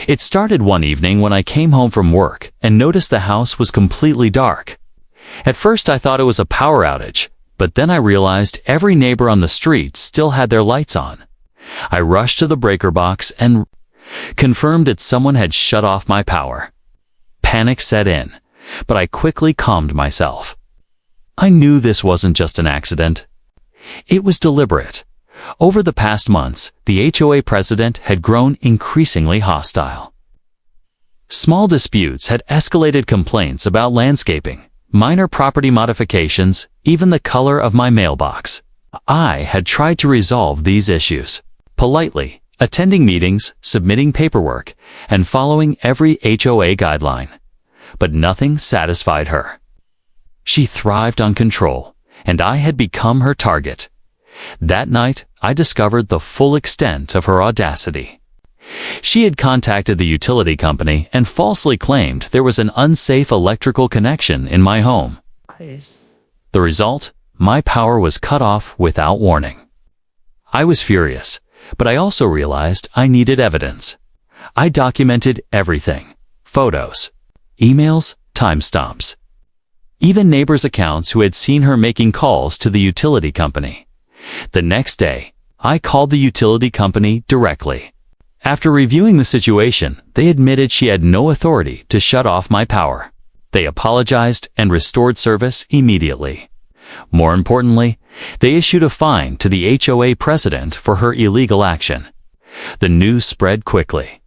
It started one evening when I came home from work and noticed the house was completely dark. At first I thought it was a power outage, but then I realized every neighbor on the street still had their lights on. I rushed to the breaker box and confirmed that someone had shut off my power. Panic set in, but I quickly calmed myself. I knew this wasn't just an accident. It was deliberate. Over the past months, the HOA president had grown increasingly hostile. Small disputes had escalated complaints about landscaping, minor property modifications, even the color of my mailbox. I had tried to resolve these issues politely, attending meetings, submitting paperwork, and following every HOA guideline. But nothing satisfied her. She thrived on control, and I had become her target. That night, I discovered the full extent of her audacity. She had contacted the utility company and falsely claimed there was an unsafe electrical connection in my home. The result? My power was cut off without warning. I was furious, but I also realized I needed evidence. I documented everything: photos, emails, timestamps, even neighbors' accounts who had seen her making calls to the utility company. The next day, I called the utility company directly. After reviewing the situation, they admitted she had no authority to shut off my power. They apologized and restored service immediately. More importantly, they issued a fine to the HOA president for her illegal action. The news spread quickly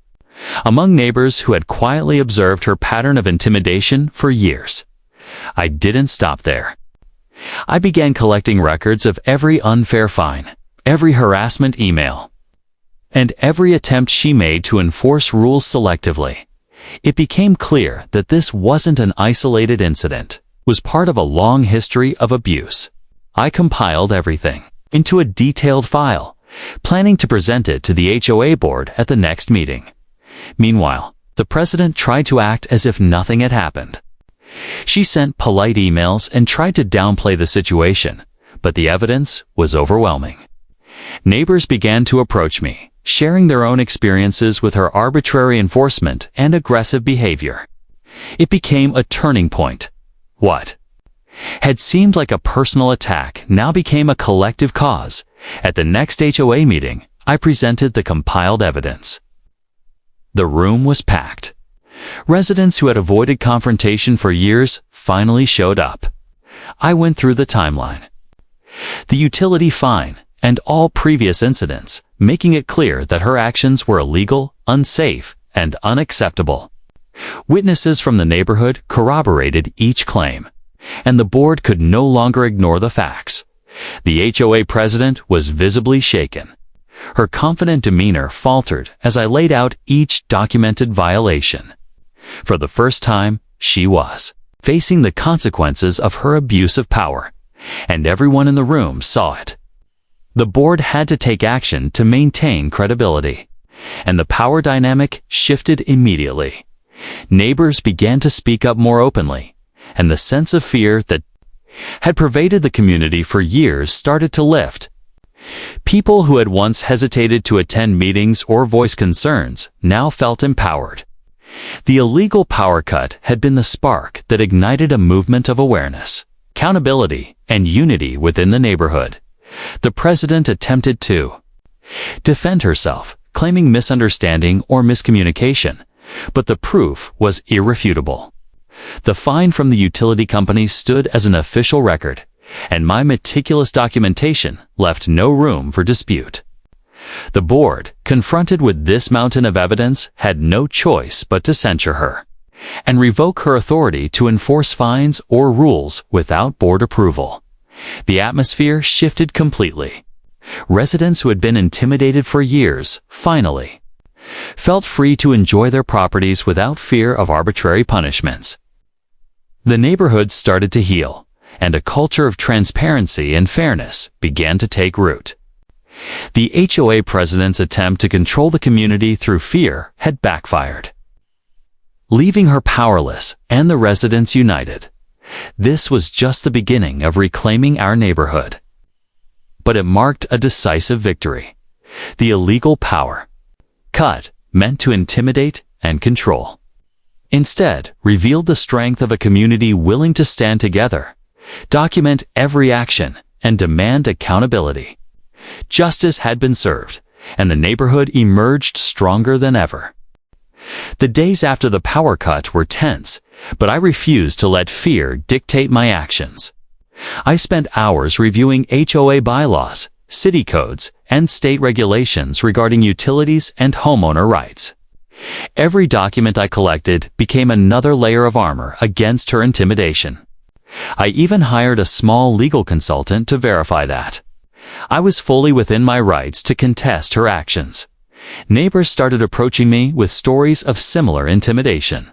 among neighbors who had quietly observed her pattern of intimidation for years. I didn't stop there. I began collecting records of every unfair fine, every harassment email, and every attempt she made to enforce rules selectively. It became clear that this wasn't an isolated incident. It was part of a long history of abuse. I compiled everything into a detailed file, planning to present it to the HOA board at the next meeting. Meanwhile, the president tried to act as if nothing had happened. She sent polite emails and tried to downplay the situation, but the evidence was overwhelming. Neighbors began to approach me, sharing their own experiences with her arbitrary enforcement and aggressive behavior. It became a turning point. What had seemed like a personal attack now became a collective cause. At the next HOA meeting, I presented the compiled evidence. The room was packed. Residents who had avoided confrontation for years finally showed up. I went through the timeline, the utility fine, and all previous incidents, making it clear that her actions were illegal, unsafe, and unacceptable. Witnesses from the neighborhood corroborated each claim, and the board could no longer ignore the facts. The HOA president was visibly shaken. Her confident demeanor faltered as I laid out each documented violation. For the first time, she was facing the consequences of her abuse of power, and everyone in the room saw it. The board had to take action to maintain credibility, and the power dynamic shifted immediately. Neighbors began to speak up more openly, and the sense of fear that had pervaded the community for years started to lift. People who had once hesitated to attend meetings or voice concerns now felt empowered. The illegal power cut had been the spark that ignited a movement of awareness, accountability, and unity within the neighborhood. The president attempted to defend herself, claiming misunderstanding or miscommunication, but the proof was irrefutable. The fine from the utility company stood as an official record, and my meticulous documentation left no room for dispute. The board, confronted with this mountain of evidence, had no choice but to censure her and revoke her authority to enforce fines or rules without board approval. The atmosphere shifted completely. Residents who had been intimidated for years, finally, felt free to enjoy their properties without fear of arbitrary punishments. The neighborhood started to heal, and a culture of transparency and fairness began to take root. The HOA president's attempt to control the community through fear had backfired, leaving her powerless and the residents united. This was just the beginning of reclaiming our neighborhood. But it marked a decisive victory. The illegal power cut meant to intimidate and control. Instead, revealed the strength of a community willing to stand together, document every action, and demand accountability. Justice had been served, and the neighborhood emerged stronger than ever. The days after the power cut were tense, but I refused to let fear dictate my actions. I spent hours reviewing HOA bylaws, city codes, and state regulations regarding utilities and homeowner rights. Every document I collected became another layer of armor against her intimidation. I even hired a small legal consultant to verify that I was fully within my rights to contest her actions. Neighbors started approaching me with stories of similar intimidation.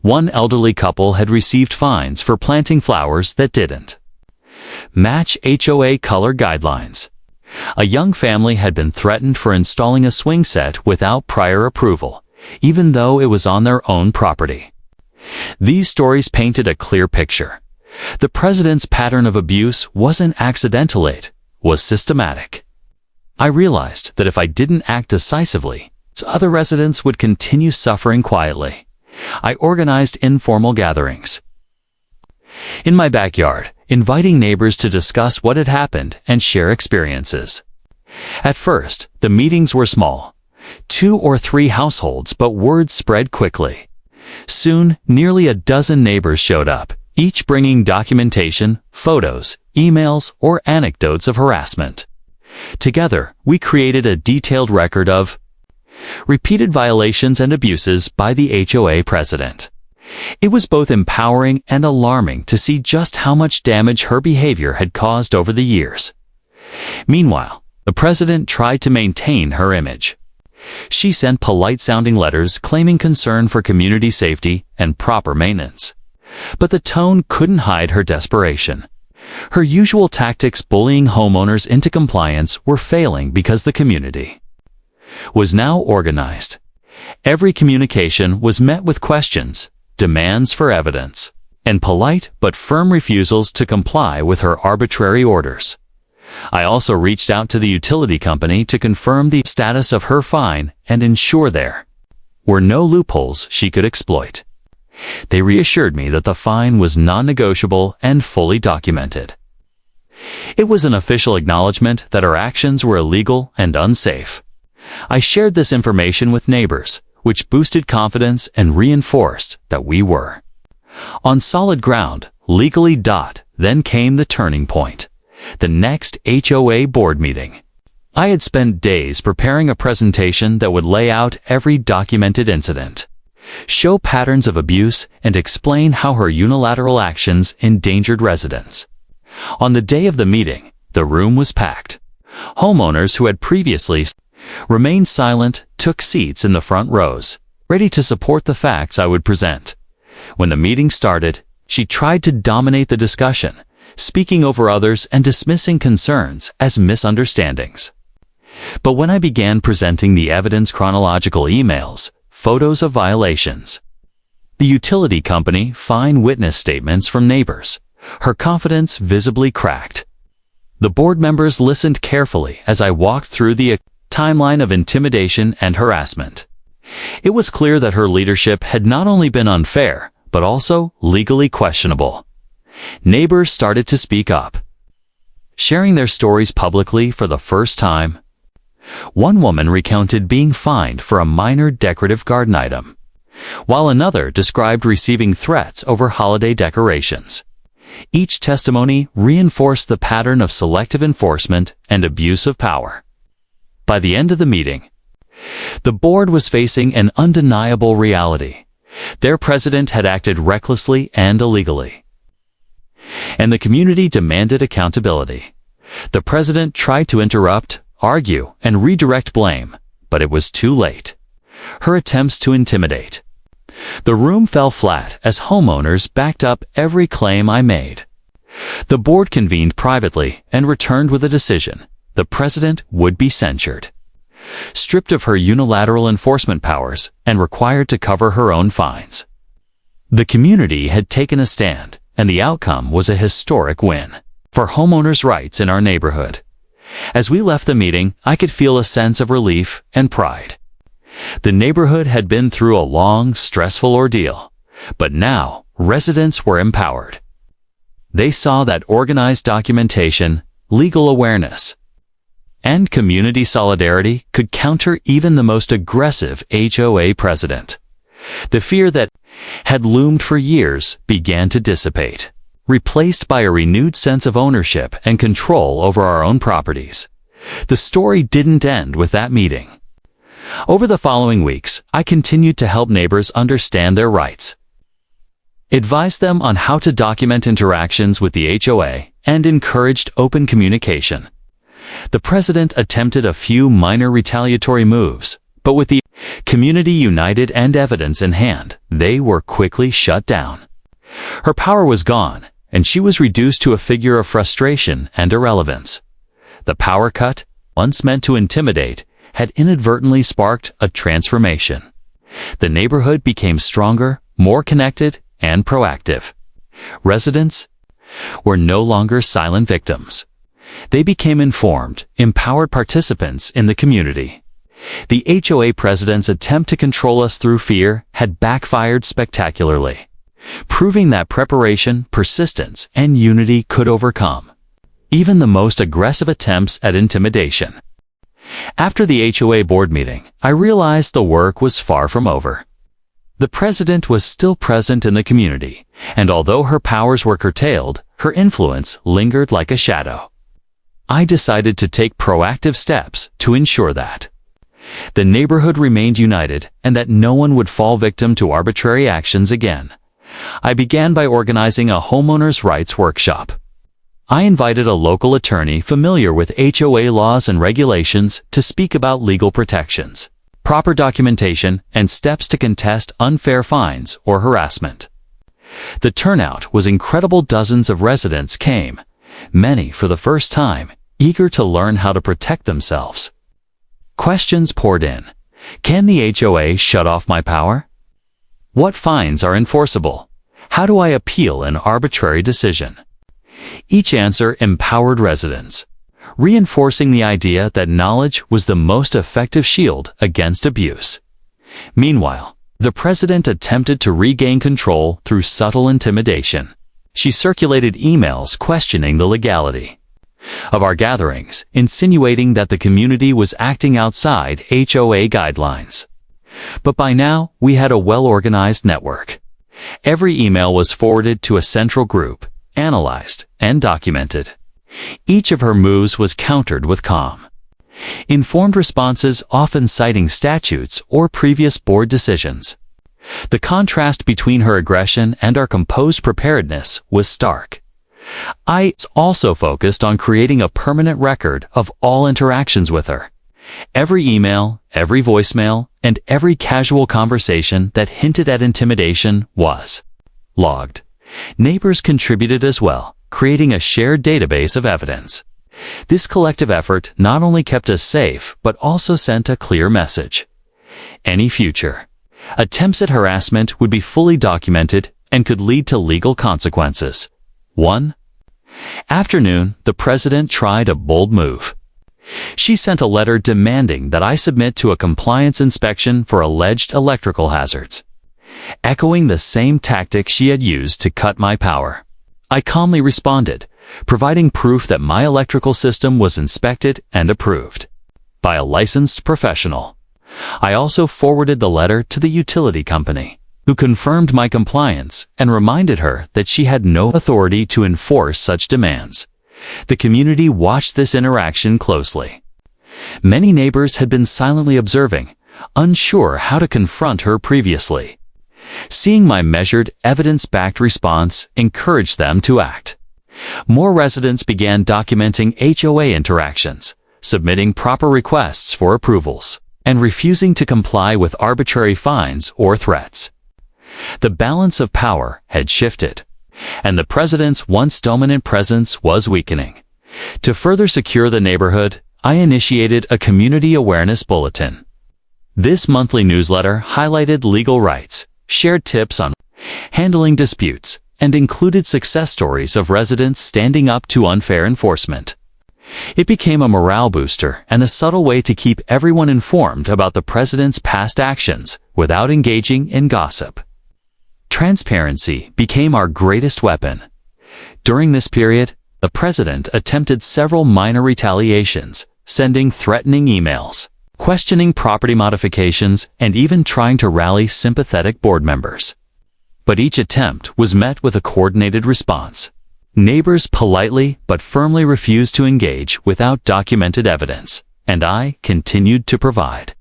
One elderly couple had received fines for planting flowers that didn't match HOA color guidelines. A young family had been threatened for installing a swing set without prior approval, even though it was on their own property. These stories painted a clear picture. The president's pattern of abuse wasn't accidental, it was systematic. I realized that if I didn't act decisively, other residents would continue suffering quietly. I organized informal gatherings in my backyard, inviting neighbors to discuss what had happened and share experiences. At first, the meetings were small, 2 or 3 households, but word spread quickly. Soon, nearly a dozen neighbors showed up, each bringing documentation, photos, emails, or anecdotes of harassment. Together, we created a detailed record of repeated violations and abuses by the HOA president. It was both empowering and alarming to see just how much damage her behavior had caused over the years. Meanwhile, the president tried to maintain her image. She sent polite-sounding letters claiming concern for community safety and proper maintenance. But the tone couldn't hide her desperation. Her usual tactics bullying homeowners into compliance were failing because the community was now organized. Every communication was met with questions, demands for evidence, and polite but firm refusals to comply with her arbitrary orders. I also reached out to the utility company to confirm the status of her fine and ensure there were no loopholes she could exploit. They reassured me that the fine was non-negotiable and fully documented. It was an official acknowledgement that our actions were illegal and unsafe. I shared this information with neighbors, which boosted confidence and reinforced that we were on solid ground, legally. Then came the turning point. The next HOA board meeting. I had spent days preparing a presentation that would lay out every documented incident, show patterns of abuse, and explain how her unilateral actions endangered residents. On the day of the meeting, the room was packed. Homeowners who had previously remained silent took seats in the front rows, ready to support the facts I would present. When the meeting started, she tried to dominate the discussion, speaking over others and dismissing concerns as misunderstandings. But when I began presenting the evidence, chronological emails, photos of violations, the utility company, fine witness statements from neighbors, her confidence visibly cracked. The board members listened carefully as I walked through the timeline of intimidation and harassment. It was clear that her leadership had not only been unfair, but also legally questionable. Neighbors started to speak up, sharing their stories publicly for the first time. One woman recounted being fined for a minor decorative garden item, while another described receiving threats over holiday decorations. Each testimony reinforced the pattern of selective enforcement and abuse of power. By the end of the meeting, the board was facing an undeniable reality. Their president had acted recklessly and illegally, and the community demanded accountability. The president tried to interrupt, argue, and redirect blame, but it was too late. Her attempts to intimidate the room fell flat as homeowners backed up every claim I made. The board convened privately and returned with a decision. The president would be censured, stripped of her unilateral enforcement powers, and required to cover her own fines. The community had taken a stand, and the outcome was a historic win for homeowners' rights in our neighborhood. As we left the meeting, I could feel a sense of relief and pride. The neighborhood had been through a long, stressful ordeal, but now residents were empowered. They saw that organized documentation, legal awareness, and community solidarity could counter even the most aggressive HOA president. The fear that had loomed for years began to dissipate, replaced by a renewed sense of ownership and control over our own properties. The story didn't end with that meeting. Over the following weeks, I continued to help neighbors understand their rights, advised them on how to document interactions with the HOA, and encouraged open communication. The president attempted a few minor retaliatory moves, but with the community united and evidence in hand, they were quickly shut down. Her power was gone, and she was reduced to a figure of frustration and irrelevance. The power cut, once meant to intimidate, had inadvertently sparked a transformation. The neighborhood became stronger, more connected, and proactive. Residents were no longer silent victims. They became informed, empowered participants in the community. The HOA president's attempt to control us through fear had backfired spectacularly, proving that preparation, persistence, and unity could overcome even the most aggressive attempts at intimidation. After the HOA board meeting, I realized the work was far from over. The president was still present in the community, and although her powers were curtailed, her influence lingered like a shadow. I decided to take proactive steps to ensure that the neighborhood remained united and that no one would fall victim to arbitrary actions again. I began by organizing a homeowners' rights workshop. I invited a local attorney familiar with HOA laws and regulations to speak about legal protections, proper documentation, and steps to contest unfair fines or harassment. The turnout was incredible. Dozens of residents came, many for the first time, eager to learn how to protect themselves. Questions poured in. Can the HOA shut off my power? What fines are enforceable? How do I appeal an arbitrary decision? Each answer empowered residents, reinforcing the idea that knowledge was the most effective shield against abuse. Meanwhile, the president attempted to regain control through subtle intimidation. She circulated emails questioning the legality of our gatherings, insinuating that the community was acting outside HOA guidelines. But by now, we had a well-organized network. Every email was forwarded to a central group, analyzed, and documented. Each of her moves was countered with calm, informed responses, often citing statutes or previous board decisions. The contrast between her aggression and our composed preparedness was stark. I also focused on creating a permanent record of all interactions with her. Every email, every voicemail, and every casual conversation that hinted at intimidation was logged. Neighbors contributed as well, creating a shared database of evidence. This collective effort not only kept us safe, but also sent a clear message. Any future attempts at harassment would be fully documented and could lead to legal consequences. One afternoon, the president tried a bold move. She sent a letter demanding that I submit to a compliance inspection for alleged electrical hazards, echoing the same tactic she had used to cut my power. I calmly responded, providing proof that my electrical system was inspected and approved by a licensed professional. I also forwarded the letter to the utility company, who confirmed my compliance and reminded her that she had no authority to enforce such demands. The community watched this interaction closely. Many neighbors had been silently observing, unsure how to confront her previously. Seeing my measured, evidence-backed response encouraged them to act. More residents began documenting HOA interactions, submitting proper requests for approvals, and refusing to comply with arbitrary fines or threats. The balance of power had shifted, and the president's once dominant presence was weakening. To further secure the neighborhood, I initiated a community awareness bulletin. This monthly newsletter highlighted legal rights, shared tips on handling disputes, and included success stories of residents standing up to unfair enforcement. It became a morale booster and a subtle way to keep everyone informed about the president's past actions without engaging in gossip. Transparency became our greatest weapon. During this period, the president attempted several minor retaliations, sending threatening emails, questioning property modifications, and even trying to rally sympathetic board members. But each attempt was met with a coordinated response. Neighbors politely but firmly refused to engage without documented evidence, and I continued to provide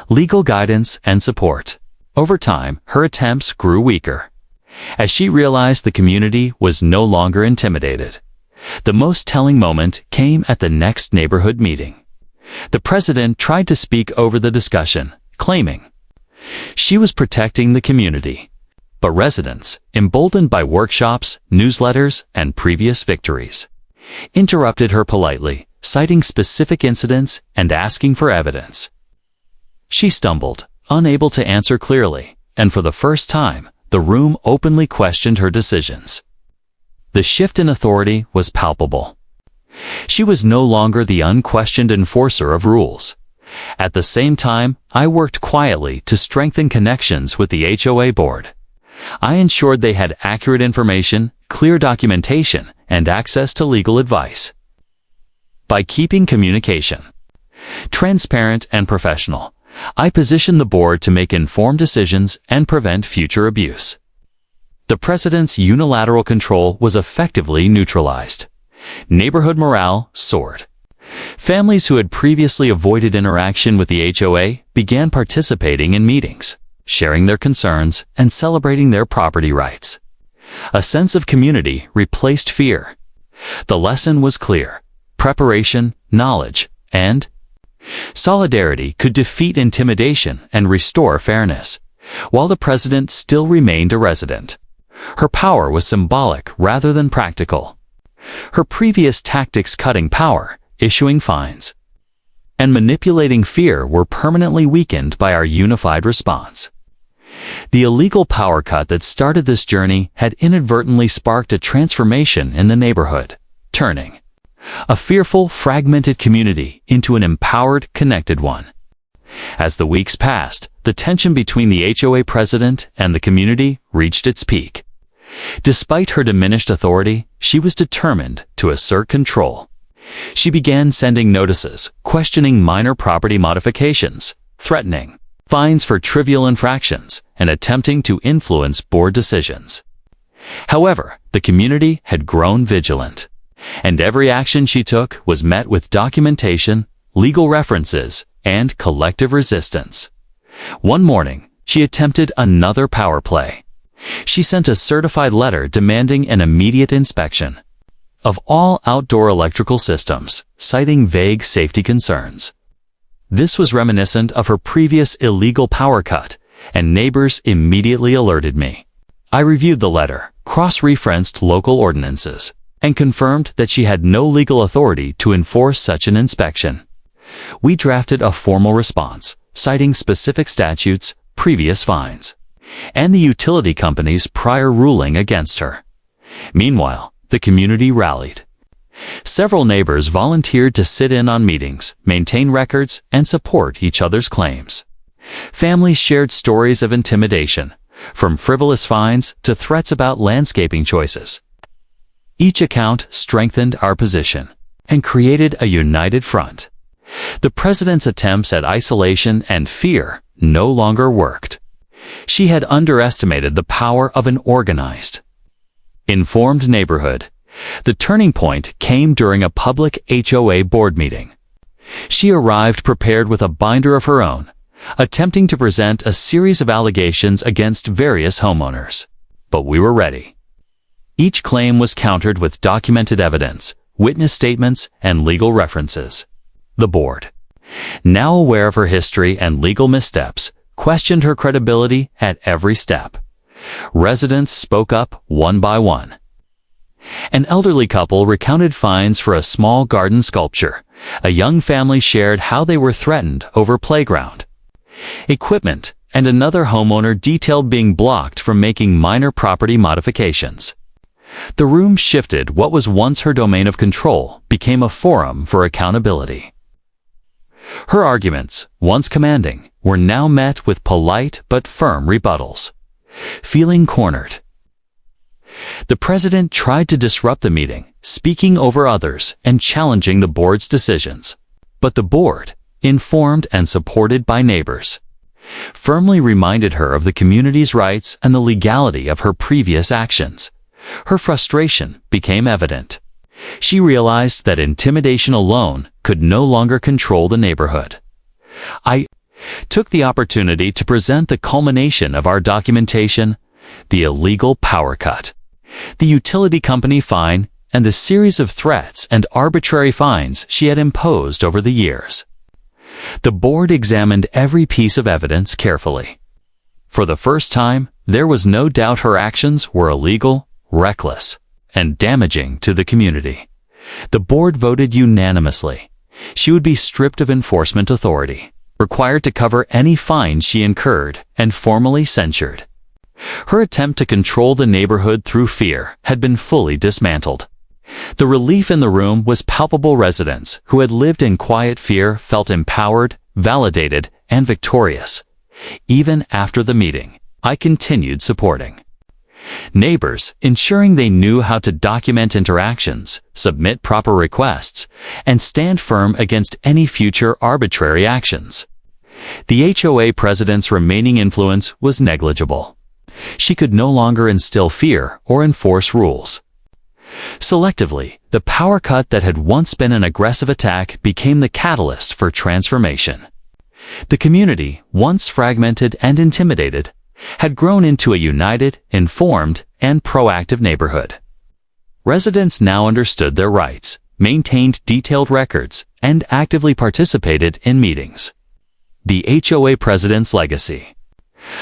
legal guidance and support. Over time, her attempts grew weaker. As she realized the community was no longer intimidated. The most telling moment came at the next neighborhood meeting. The president tried to speak over the discussion, claiming she was protecting the community. But residents, emboldened by workshops, newsletters, and previous victories, interrupted her politely, citing specific incidents and asking for evidence. She stumbled, unable to answer clearly, and for the first time, the room openly questioned her decisions. The shift in authority was palpable. She was no longer the unquestioned enforcer of rules. At the same time, I worked quietly to strengthen connections with the HOA board. I ensured they had accurate information, clear documentation, and access to legal advice. By keeping communication transparent and professional, I positioned the board to make informed decisions and prevent future abuse. The president's unilateral control was effectively neutralized. Neighborhood morale soared. Families who had previously avoided interaction with the HOA began participating in meetings, sharing their concerns, and celebrating their property rights. A sense of community replaced fear. The lesson was clear. Preparation, knowledge, and solidarity could defeat intimidation and restore fairness, while the president still remained a resident. Her power was symbolic rather than practical. Her previous tactics, cutting power, issuing fines, and manipulating fear, were permanently weakened by our unified response. The illegal power cut that started this journey had inadvertently sparked a transformation in the neighborhood, turning a fearful, fragmented community into an empowered, connected one. As the weeks passed, the tension between the HOA president and the community reached its peak. Despite her diminished authority, she was determined to assert control. She began sending notices, questioning minor property modifications, threatening fines for trivial infractions, and attempting to influence board decisions. However, the community had grown vigilant, and every action she took was met with documentation, legal references, and collective resistance. One morning, she attempted another power play. She sent a certified letter demanding an immediate inspection of all outdoor electrical systems, citing vague safety concerns. This was reminiscent of her previous illegal power cut, and neighbors immediately alerted me. I reviewed the letter, cross-referenced local ordinances, and confirmed that she had no legal authority to enforce such an inspection. We drafted a formal response, citing specific statutes, previous fines, and the utility company's prior ruling against her. Meanwhile, the community rallied. Several neighbors volunteered to sit in on meetings, maintain records, and support each other's claims. Families shared stories of intimidation, from frivolous fines to threats about landscaping choices. Each account strengthened our position and created a united front. The president's attempts at isolation and fear no longer worked. She had underestimated the power of an organized, informed neighborhood. The turning point came during a public HOA board meeting. She arrived prepared with a binder of her own, attempting to present a series of allegations against various homeowners. But we were ready. Each claim was countered with documented evidence, witness statements, and legal references. The board, now aware of her history and legal missteps, questioned her credibility at every step. Residents spoke up one by one. An elderly couple recounted fines for a small garden sculpture. A young family shared how they were threatened over playground equipment, and another homeowner detailed being blocked from making minor property modifications. The room shifted. What was once her domain of control became a forum for accountability. Her arguments, once commanding, were now met with polite but firm rebuttals. Feeling cornered, the president tried to disrupt the meeting, speaking over others and challenging the board's decisions. But the board, informed and supported by neighbors, firmly reminded her of the community's rights and the legality of her previous actions. Her frustration became evident. She realized that intimidation alone could no longer control the neighborhood. I took the opportunity to present the culmination of our documentation, the illegal power cut, the utility company fine, and the series of threats and arbitrary fines she had imposed over the years. The board examined every piece of evidence carefully. For the first time, there was no doubt her actions were illegal, reckless, and damaging to the community. The board voted unanimously. She would be stripped of enforcement authority, required to cover any fines she incurred, and formally censured. Her attempt to control the neighborhood through fear had been fully dismantled. The relief in the room was palpable. Residents who had lived in quiet fear felt empowered, validated, and victorious. Even after the meeting, I continued supporting neighbors, ensuring they knew how to document interactions, submit proper requests, and stand firm against any future arbitrary actions. The HOA president's remaining influence was negligible. She could no longer instill fear or enforce rules. Selectively, the power cut that had once been an aggressive attack became the catalyst for transformation. The community, once fragmented and intimidated, had grown into a united, informed, and proactive neighborhood. Residents now understood their rights, maintained detailed records, and actively participated in meetings. The HOA president's legacy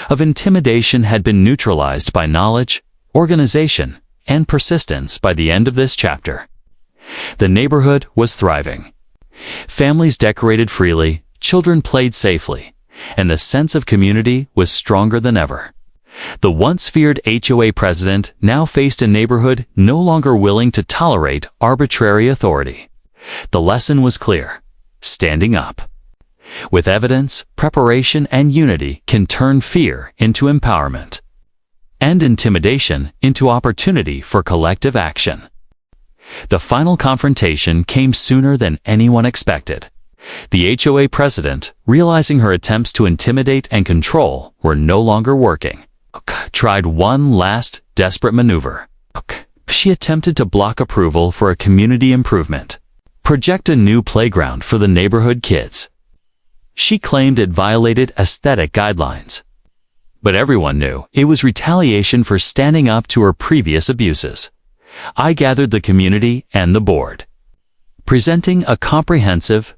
of intimidation had been neutralized by knowledge, organization, and persistence. By the end of this chapter, the neighborhood was thriving. Families decorated freely, children played safely, and the sense of community was stronger than ever. The once feared HOA president now faced a neighborhood no longer willing to tolerate arbitrary authority. The lesson was clear: standing up with evidence, preparation, and unity can turn fear into empowerment, and intimidation into opportunity for collective action. The final confrontation came sooner than anyone expected. The HOA president, realizing her attempts to intimidate and control were no longer working, tried one last desperate maneuver. She attempted to block approval for a community improvement, project a new playground for the neighborhood kids. She claimed it violated aesthetic guidelines. But everyone knew it was retaliation for standing up to her previous abuses. I gathered the community and the board, presenting a comprehensive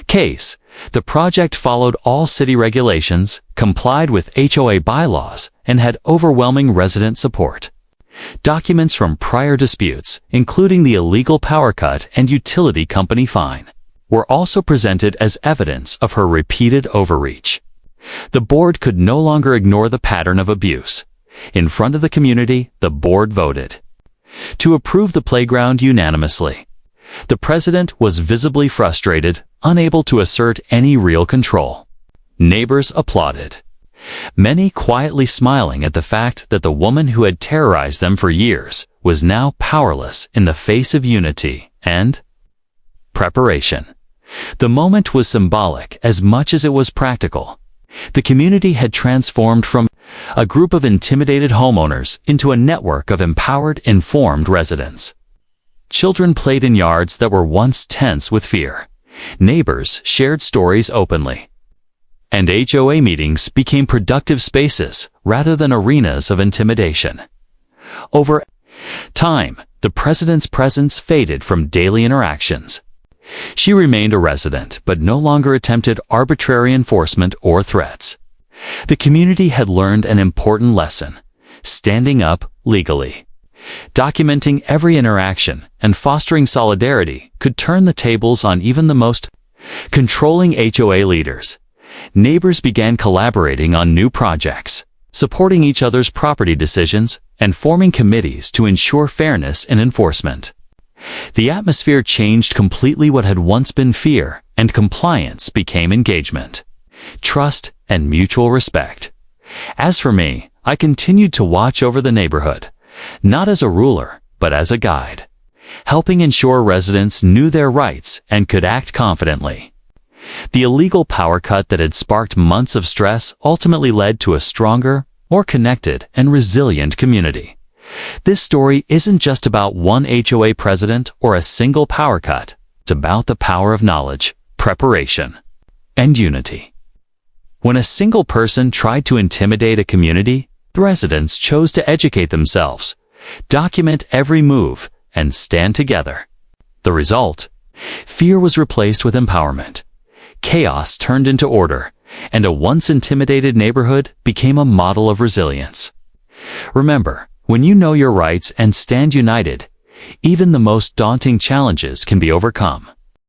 case. The project followed all city regulations, complied with HOA bylaws, and had overwhelming resident support. Documents from prior disputes, including the illegal power cut and utility company fine, were also presented as evidence of her repeated overreach. The board could no longer ignore the pattern of abuse. In front of the community, the board voted to approve the playground unanimously. The president was visibly frustrated, unable to assert any real control. Neighbors applauded, many quietly smiling at the fact that the woman who had terrorized them for years was now powerless in the face of unity and preparation. The moment was symbolic as much as it was practical. The community had transformed from a group of intimidated homeowners into a network of empowered, informed residents. Children played in yards that were once tense with fear. Neighbors shared stories openly, and HOA meetings became productive spaces rather than arenas of intimidation. Over time, the president's presence faded from daily interactions. She remained a resident, but no longer attempted arbitrary enforcement or threats. The community had learned an important lesson: standing up legally. Documenting every interaction and fostering solidarity could turn the tables on even the most controlling HOA leaders. Neighbors began collaborating on new projects, supporting each other's property decisions, and forming committees to ensure fairness in enforcement. The atmosphere changed completely. What had once been fear and compliance became engagement, trust, and mutual respect. As for me, I continued to watch over the neighborhood, not as a ruler, but as a guide, helping ensure residents knew their rights and could act confidently. The illegal power cut that had sparked months of stress ultimately led to a stronger, more connected, and resilient community. This story isn't just about one HOA president or a single power cut. It's about the power of knowledge, preparation, and unity. When a single person tried to intimidate a community, the residents chose to educate themselves, document every move, and stand together. The result? Fear was replaced with empowerment. Chaos turned into order, and a once intimidated neighborhood became a model of resilience. Remember, when you know your rights and stand united, even the most daunting challenges can be overcome.